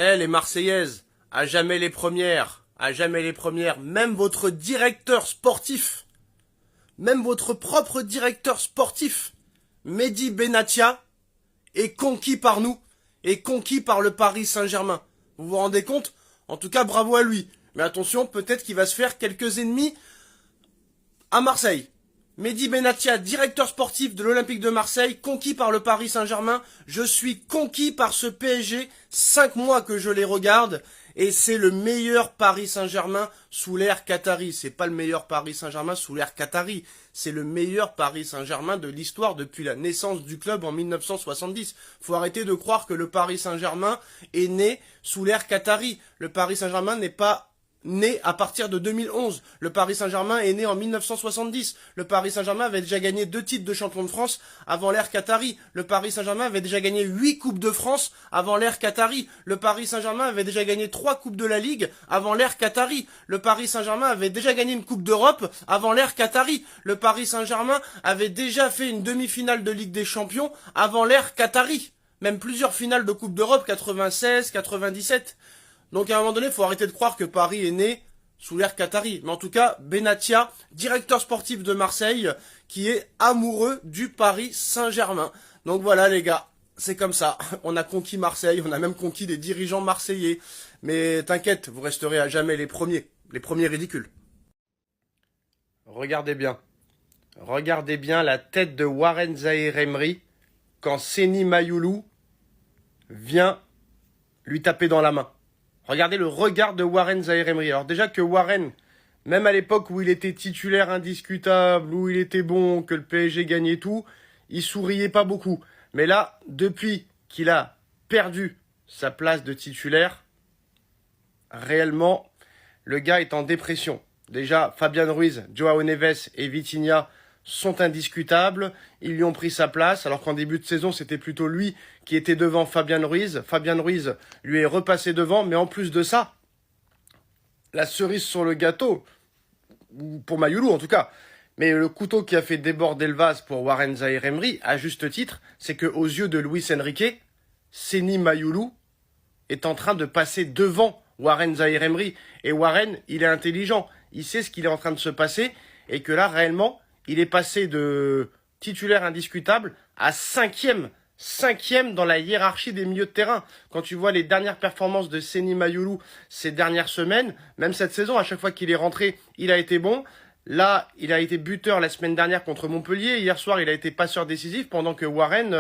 Eh, les Marseillaises, à jamais les premières, même votre directeur sportif, même votre propre directeur sportif, Mehdi Benatia, est conquis par nous, est conquis par le Paris Saint-Germain. Vous vous rendez compte? En tout cas, bravo à lui. Mais attention, peut-être qu'il va se faire quelques ennemis à Marseille. Mehdi Benatia, directeur sportif de l'Olympique de Marseille, conquis par le Paris Saint-Germain. Je suis conquis par ce PSG, 5 mois que je les regarde, et c'est le meilleur Paris Saint-Germain sous l'ère Qatari. C'est pas le meilleur Paris Saint-Germain sous l'ère Qatari, c'est le meilleur Paris Saint-Germain de l'histoire depuis la naissance du club en 1970. Faut arrêter de croire que le Paris Saint-Germain est né sous l'ère Qatari. Le Paris Saint-Germain n'est pas né à partir de 2011. Le Paris Saint-Germain est né en 1970. Le Paris Saint-Germain avait déjà gagné 2 titres de champion de France avant l'ère Qatari. Le Paris Saint-Germain avait déjà gagné 8 coupes de France avant l'ère Qatari. Le Paris Saint-Germain avait déjà gagné 3 coupes de la Ligue avant l'ère Qatari. Le Paris Saint-Germain avait déjà gagné une coupe d'Europe avant l'ère Qatari. Le Paris Saint-Germain avait déjà fait une demi-finale de Ligue des Champions avant l'ère Qatari. Même plusieurs finales de Coupe d'Europe, 96, 97. Donc à un moment donné, il faut arrêter de croire que Paris est né sous l'ère Qatari. Mais en tout cas, Benatia, directeur sportif de Marseille, qui est amoureux du Paris Saint-Germain. Donc voilà les gars, c'est comme ça. On a conquis Marseille, on a même conquis des dirigeants marseillais. Mais t'inquiète, vous resterez à jamais les premiers ridicules. Regardez bien la tête de Warren Zaïre-Emery quand Seny Mayoulou vient lui taper dans la main. Regardez le regard de Warren Zaïre-Emery. Alors déjà que Warren, même à l'époque où il était titulaire indiscutable, où il était bon, que le PSG gagnait tout, il souriait pas beaucoup. Mais là, depuis qu'il a perdu sa place de titulaire, réellement, le gars est en dépression. Déjà, Fabian Ruiz, Joao Neves et Vitinha sont indiscutables. Ils lui ont pris sa place, alors qu'en début de saison, c'était plutôt lui qui était devant Fabian Ruiz. Fabian Ruiz lui est repassé devant, mais en plus de ça, la cerise sur le gâteau, pour Mayoulou en tout cas, mais le couteau qui a fait déborder le vase pour Warren Zaïre-Emery, à juste titre, c'est qu'aux yeux de Luis Enrique, Seny Mayoulou est en train de passer devant Warren Zaïre-Emery. Et Warren, il est intelligent, il sait ce qu'il est en train de se passer, et que là, réellement, il est passé de titulaire indiscutable à cinquième dans la hiérarchie des milieux de terrain. Quand tu vois les dernières performances de Seny Mayoulou ces dernières semaines, même cette saison, à chaque fois qu'il est rentré, il a été bon. Là, il a été buteur la semaine dernière contre Montpellier. Hier soir, il a été passeur décisif pendant que Warren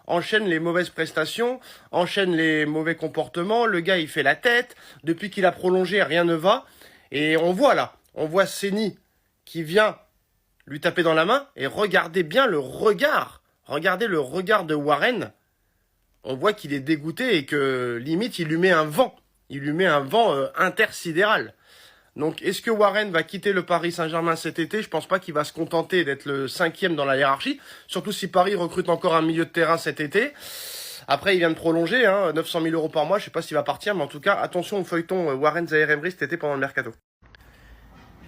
enchaîne les mauvaises prestations, enchaîne les mauvais comportements. Le gars, il fait la tête. Depuis qu'il a prolongé, rien ne va. Et on voit Seny qui vient lui taper dans la main, et regardez bien le regard. Regardez le regard de Warren. On voit qu'il est dégoûté et que, limite, il lui met un vent. Il lui met un vent intersidéral. Donc, est-ce que Warren va quitter le Paris Saint-Germain cet été? Je pense pas qu'il va se contenter d'être le 5e dans la hiérarchie. Surtout si Paris recrute encore un milieu de terrain cet été. Après, il vient de prolonger, 900 000 € par mois. Je sais pas s'il va partir, mais en tout cas, attention au feuilleton Warren Zaïre-Emery cet été pendant le mercato.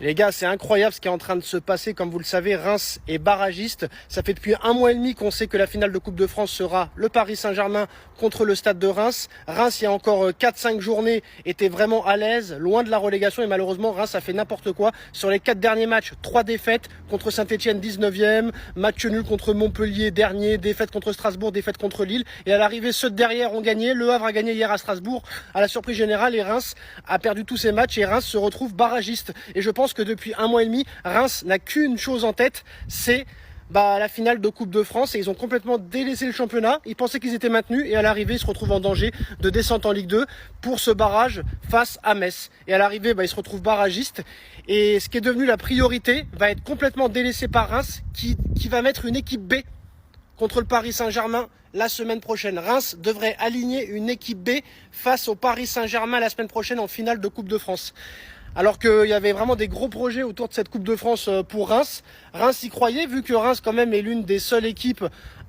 Les gars, c'est incroyable ce qui est en train de se passer. Comme vous le savez, Reims est barragiste. Ça fait depuis 1 mois et demi qu'on sait que la finale de Coupe de France sera le Paris Saint-Germain contre le Stade de Reims. Reims, il y a encore 4-5 journées, était vraiment à l'aise, loin de la relégation. Et malheureusement, Reims a fait n'importe quoi. Sur les 4 derniers matchs, 3 défaites contre Saint-Etienne, 19e. Match nul contre Montpellier, dernier. Défaite contre Strasbourg, défaite contre Lille. Et à l'arrivée, ceux de derrière ont gagné. Le Havre a gagné hier à Strasbourg. À la surprise générale, et Reims a perdu tous ses matchs. Et Reims se retrouve barragiste. Et je pense que depuis 1 mois et demi, Reims n'a qu'une chose en tête, c'est la finale de Coupe de France, et ils ont complètement délaissé le championnat. Ils pensaient qu'ils étaient maintenus, et à l'arrivée, ils se retrouvent en danger de descente en Ligue 2 pour ce barrage face à Metz. Et à l'arrivée, ils se retrouvent barragistes, et ce qui est devenu la priorité va être complètement délaissé par Reims, qui va mettre une équipe B contre le Paris Saint-Germain la semaine prochaine. Reims devrait aligner une équipe B face au Paris Saint-Germain la semaine prochaine en finale de Coupe de France. Alors qu'il y avait vraiment des gros projets autour de cette Coupe de France pour Reims. Reims y croyait, vu que Reims quand même est l'une des seules équipes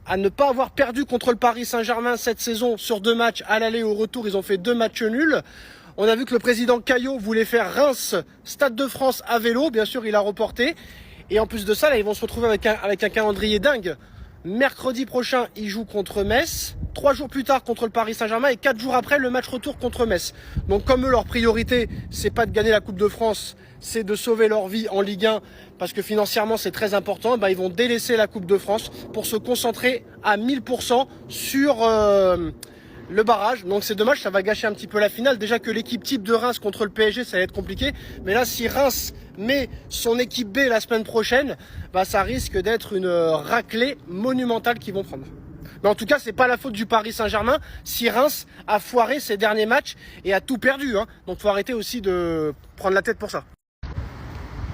à ne pas avoir perdu contre le Paris Saint-Germain cette saison sur 2 matchs. À l'aller et au retour, ils ont fait 2 matchs nuls. On a vu que le président Caillot voulait faire Reims, Stade de France à vélo. Bien sûr, il a reporté. Et en plus de ça, là, ils vont se retrouver avec un calendrier dingue. Mercredi prochain, il joue contre Metz. 3 jours plus tard contre le Paris Saint-Germain et 4 jours après le match retour contre Metz. Donc comme eux, leur priorité, c'est pas de gagner la Coupe de France, c'est de sauver leur vie en Ligue 1 parce que financièrement c'est très important. Ils vont délaisser la Coupe de France pour se concentrer à 1000% sur le barrage. Donc c'est dommage, ça va gâcher un petit peu la finale. Déjà que l'équipe type de Reims contre le PSG, ça va être compliqué. Mais là, si Reims met son équipe B la semaine prochaine, ça risque d'être une raclée monumentale qu'ils vont prendre. Mais en tout cas, c'est pas la faute du Paris Saint-Germain si Reims a foiré ses derniers matchs et a tout perdu. Donc faut arrêter aussi de prendre la tête pour ça.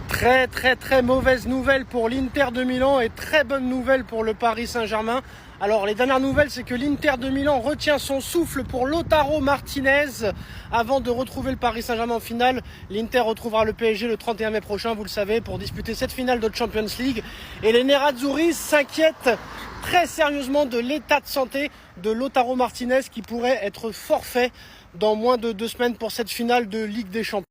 Très mauvaise nouvelle pour l'Inter de Milan et très bonne nouvelle pour le Paris Saint-Germain. Alors les dernières nouvelles, c'est que l'Inter de Milan retient son souffle pour Lautaro Martinez avant de retrouver le Paris Saint-Germain en finale. L'Inter retrouvera le PSG le 31 mai prochain, vous le savez, pour disputer cette finale de Champions League. Et les Nerazzurri s'inquiètent très sérieusement de l'état de santé de Lautaro Martinez qui pourrait être forfait dans moins de 2 semaines pour cette finale de Ligue des Champions.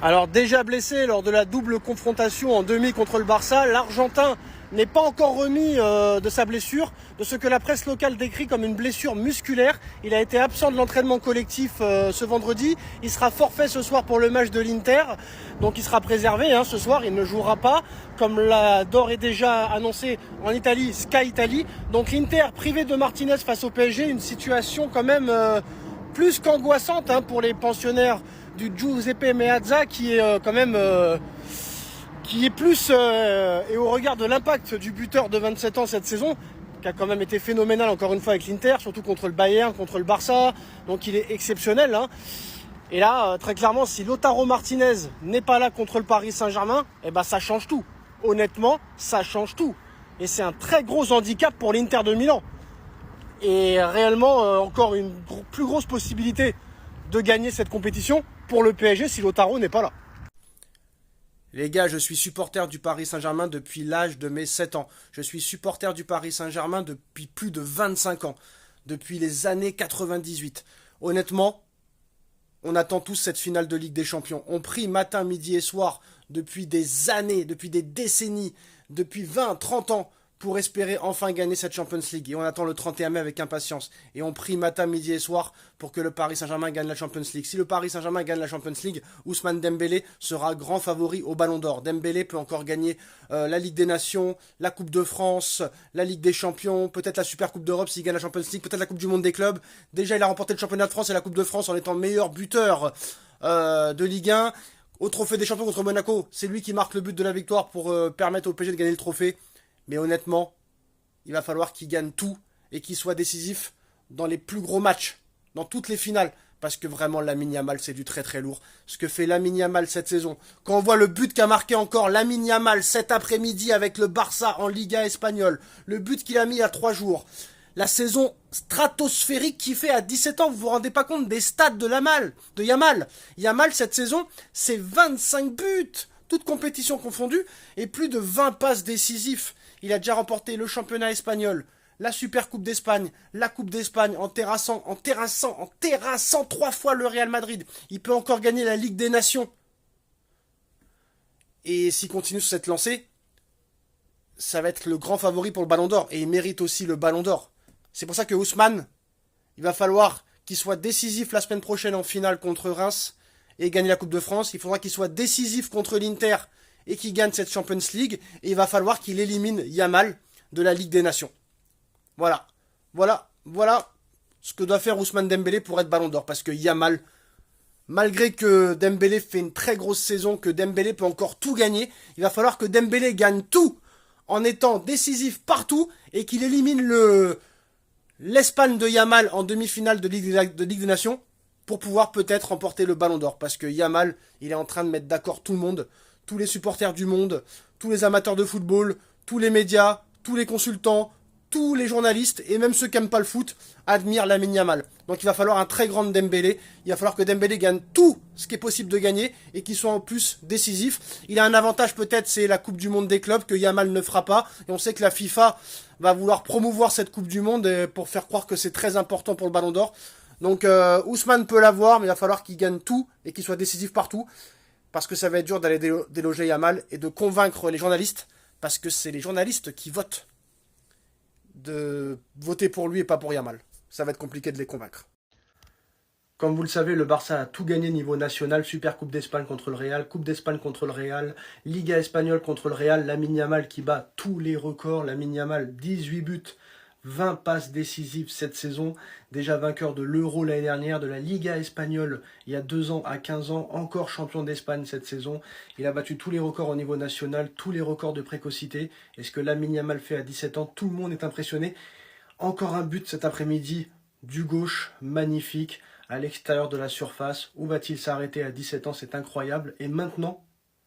Alors déjà blessé lors de la double confrontation en demi contre le Barça, l'Argentin n'est pas encore remis de sa blessure, de ce que la presse locale décrit comme une blessure musculaire. Il a été absent de l'entraînement collectif ce vendredi. Il sera forfait ce soir pour le match de l'Inter. Donc il sera préservé ce soir, il ne jouera pas, comme l'a d'ores et déjà annoncé en Italie, Sky Italie. Donc l'Inter privé de Martinez face au PSG, une situation quand même plus qu'angoissante pour les pensionnaires du Giuseppe Meazza qui est quand même qui est plus et au regard de l'impact du buteur de 27 ans cette saison qui a quand même été phénoménal encore une fois avec l'Inter, surtout contre le Bayern, contre le Barça, donc il est exceptionnel Et là très clairement, si Lautaro Martinez n'est pas là contre le Paris Saint-Germain, ça change tout. Honnêtement, ça change tout et c'est un très gros handicap pour l'Inter de Milan et réellement encore une plus grosse possibilité de gagner cette compétition pour le PSG si Lautaro n'est pas là. Les gars, je suis supporter du Paris Saint-Germain depuis l'âge de mes 7 ans. Je suis supporter du Paris Saint-Germain depuis plus de 25 ans. Depuis les années 98. Honnêtement, on attend tous cette finale de Ligue des Champions. On prie matin, midi et soir depuis des années, depuis des décennies, depuis 20, 30 ans pour espérer enfin gagner cette Champions League. Et on attend le 31 mai avec impatience. Et on prie matin, midi et soir pour que le Paris Saint-Germain gagne la Champions League. Si le Paris Saint-Germain gagne la Champions League, Ousmane Dembélé sera grand favori au Ballon d'Or. Dembélé peut encore gagner la Ligue des Nations, la Coupe de France, la Ligue des Champions, peut-être la Super Coupe d'Europe s'il gagne la Champions League, peut-être la Coupe du Monde des clubs. Déjà, il a remporté le Championnat de France et la Coupe de France en étant meilleur buteur de Ligue 1. Au Trophée des Champions contre Monaco, c'est lui qui marque le but de la victoire pour permettre au PSG de gagner le trophée. Mais honnêtement, il va falloir qu'il gagne tout et qu'il soit décisif dans les plus gros matchs, dans toutes les finales. Parce que vraiment, Lamine Yamal, c'est du très lourd. Ce que fait Lamine Yamal cette saison. Quand on voit le but qu'a marqué encore Lamine Yamal cet après-midi avec le Barça en Liga espagnole, le but qu'il a mis il y a 3 jours, la saison stratosphérique qu'il fait à 17 ans, vous vous rendez pas compte des stats de Yamal. Yamal, cette saison, c'est 25 buts, toutes compétitions confondues, et plus de 20 passes décisives. Il a déjà remporté le championnat espagnol, la Super Coupe d'Espagne, la Coupe d'Espagne, en terrassant 3 fois le Real Madrid. Il peut encore gagner la Ligue des Nations. Et s'il continue sur cette lancée, ça va être le grand favori pour le Ballon d'Or. Et il mérite aussi le Ballon d'Or. C'est pour ça que Ousmane, il va falloir qu'il soit décisif la semaine prochaine en finale contre Reims et gagner la Coupe de France. Il faudra qu'il soit décisif contre l'Inter et qu'il gagne cette Champions League. Et il va falloir qu'il élimine Yamal de la Ligue des Nations. Voilà ce que doit faire Ousmane Dembélé pour être Ballon d'Or. Parce que Yamal, malgré que Dembélé fait une très grosse saison, que Dembélé peut encore tout gagner, il va falloir que Dembélé gagne tout en étant décisif partout et qu'il élimine l'Espagne de Yamal en demi-finale de Ligue des Nations pour pouvoir peut-être remporter le Ballon d'Or. Parce que Yamal, il est en train de mettre d'accord tout le monde, tous les supporters du monde, tous les amateurs de football, tous les médias, tous les consultants, tous les journalistes et même ceux qui n'aiment pas le foot admirent Lamine Yamal. Donc il va falloir un très grand Dembélé. Il va falloir que Dembélé gagne tout ce qui est possible de gagner et qu'il soit en plus décisif. Il a un avantage peut-être, c'est la Coupe du Monde des clubs que Yamal ne fera pas. Et on sait que la FIFA va vouloir promouvoir cette Coupe du Monde pour faire croire que c'est très important pour le Ballon d'Or. Donc Ousmane peut l'avoir, mais il va falloir qu'il gagne tout et qu'il soit décisif partout. Parce que ça va être dur d'aller déloger Yamal et de convaincre les journalistes. Parce que c'est les journalistes qui votent. de voter pour lui et pas pour Yamal. Ça va être compliqué de les convaincre. Comme vous le savez, le Barça a tout gagné niveau national. Super Coupe d'Espagne contre le Real, Coupe d'Espagne contre le Real, Liga espagnole contre le Real. Lamine Yamal qui bat tous les records. Lamine Yamal, 18 buts, 20 passes décisives cette saison. Déjà vainqueur de l'Euro l'année dernière, de la Liga espagnole il y a 2 ans à 15 ans. Encore champion d'Espagne cette saison. Il a battu tous les records au niveau national, tous les records de précocité. Et ce que Lamine Yamal fait à 17 ans, tout le monde est impressionné. Encore un but cet après-midi du gauche, magnifique, à l'extérieur de la surface. Où va-t-il s'arrêter à 17 ans? C'est incroyable. Et maintenant,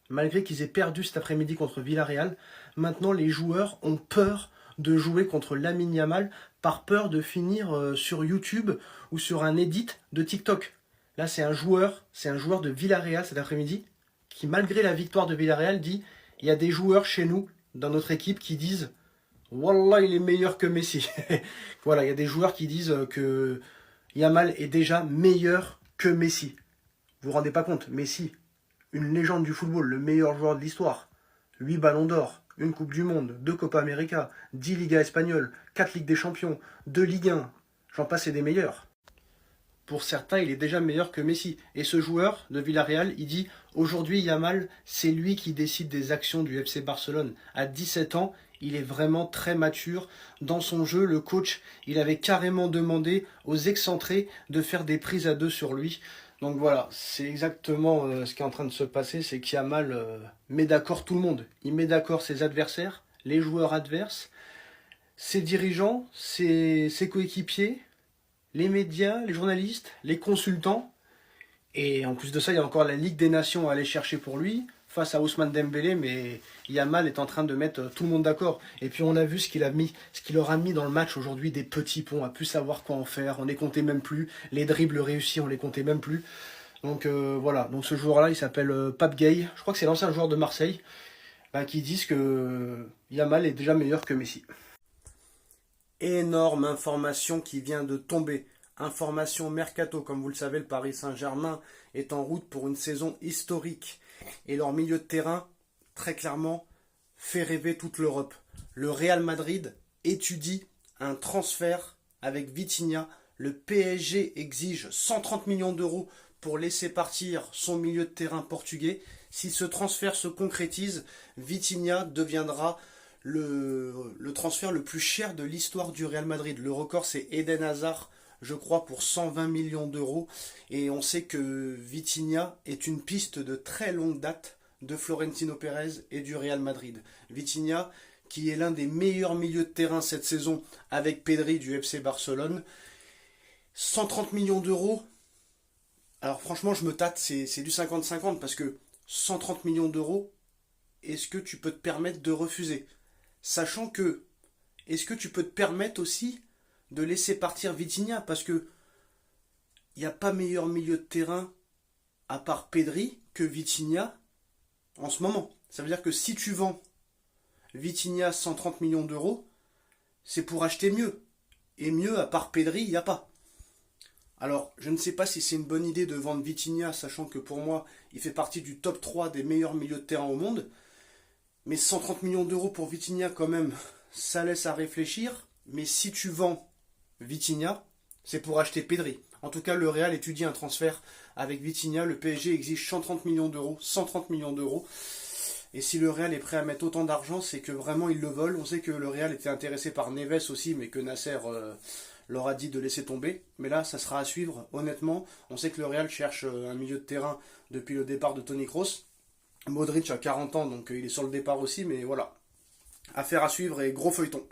malgré qu'ils aient perdu cet après-midi contre Villarreal, maintenant les joueurs ont peur de jouer contre Lamine Yamal par peur de finir sur YouTube ou sur un edit de TikTok. Là, c'est un joueur de Villarreal cet après-midi qui, malgré la victoire de Villarreal, dit il y a des joueurs chez nous, dans notre équipe, qui disent Wallah, il est meilleur que Messi. Voilà, il y a des joueurs qui disent que Yamal est déjà meilleur que Messi. Vous vous rendez pas compte, Messi, une légende du football, le meilleur joueur de l'histoire. 8 ballons d'or, une Coupe du Monde, 2 Copa América, 10 Ligas espagnoles, 4 Ligues des Champions, 2 Ligue 1. J'en passe et des meilleurs. Pour certains, il est déjà meilleur que Messi. Et ce joueur de Villarreal, il dit aujourd'hui, Yamal, c'est lui qui décide des actions du FC Barcelone. À 17 ans, il est vraiment très mature dans son jeu. Le coach, il avait carrément demandé aux excentrés de faire des prises à 2 sur lui. Donc voilà, c'est exactement ce qui est en train de se passer. C'est qu'Yamal met d'accord tout le monde. Il met d'accord ses adversaires, les joueurs adverses, ses dirigeants, ses coéquipiers, les médias, les journalistes, les consultants. Et en plus de ça, il y a encore la Ligue des Nations à aller chercher pour lui, face à Ousmane Dembélé, mais Yamal est en train de mettre tout le monde d'accord. Et puis on a vu ce qu'il leur a mis dans le match aujourd'hui, des petits ponts, on a pu savoir quoi en faire, on les comptait même plus, les dribbles réussis, on les comptait même plus. Donc voilà, donc ce joueur-là, il s'appelle Pape Gueye, je crois que c'est l'ancien joueur de Marseille, qui disent que Yamal est déjà meilleur que Messi. Énorme information qui vient de tomber. Information mercato, comme vous le savez, le Paris Saint-Germain est en route pour une saison historique. Et leur milieu de terrain, très clairement, fait rêver toute l'Europe. Le Real Madrid étudie un transfert avec Vitinha. Le PSG exige 130 millions d'euros pour laisser partir son milieu de terrain portugais. Si ce transfert se concrétise, Vitinha deviendra le transfert le plus cher de l'histoire du Real Madrid. Le record, c'est Eden Hazard, je crois, pour 120 millions d'euros. Et on sait que Vitinha est une piste de très longue date de Florentino Pérez et du Real Madrid. Vitinha, qui est l'un des meilleurs milieux de terrain cette saison avec Pedri du FC Barcelone. 130 millions d'euros. Alors franchement, je me tâte, c'est du 50-50 parce que 130 millions d'euros, est-ce que tu peux te permettre de refuser? Sachant que, est-ce que tu peux te permettre aussi de laisser partir Vitinha? Parce que il n'y a pas meilleur milieu de terrain à part Pedri que Vitinha en ce moment. Ça veut dire que si tu vends Vitinha 130 millions d'euros, c'est pour acheter mieux. Et mieux, à part Pedri, il n'y a pas. Alors, je ne sais pas si c'est une bonne idée de vendre Vitinha, sachant que pour moi, il fait partie du top 3 des meilleurs milieux de terrain au monde. Mais 130 millions d'euros pour Vitinha, quand même, ça laisse à réfléchir. Mais si tu vends Vitinha, c'est pour acheter Pedri. En tout cas, le Real étudie un transfert avec Vitinha. Le PSG exige 130 millions d'euros. 130 millions d'euros. Et si le Real est prêt à mettre autant d'argent, c'est que vraiment ils le veulent. On sait que le Real était intéressé par Neves aussi, mais que Nasser leur a dit de laisser tomber. Mais là, ça sera à suivre. Honnêtement, on sait que le Real cherche un milieu de terrain depuis le départ de Toni Kroos. Modric a 40 ans, donc il est sur le départ aussi, mais voilà. Affaire à suivre et gros feuilleton.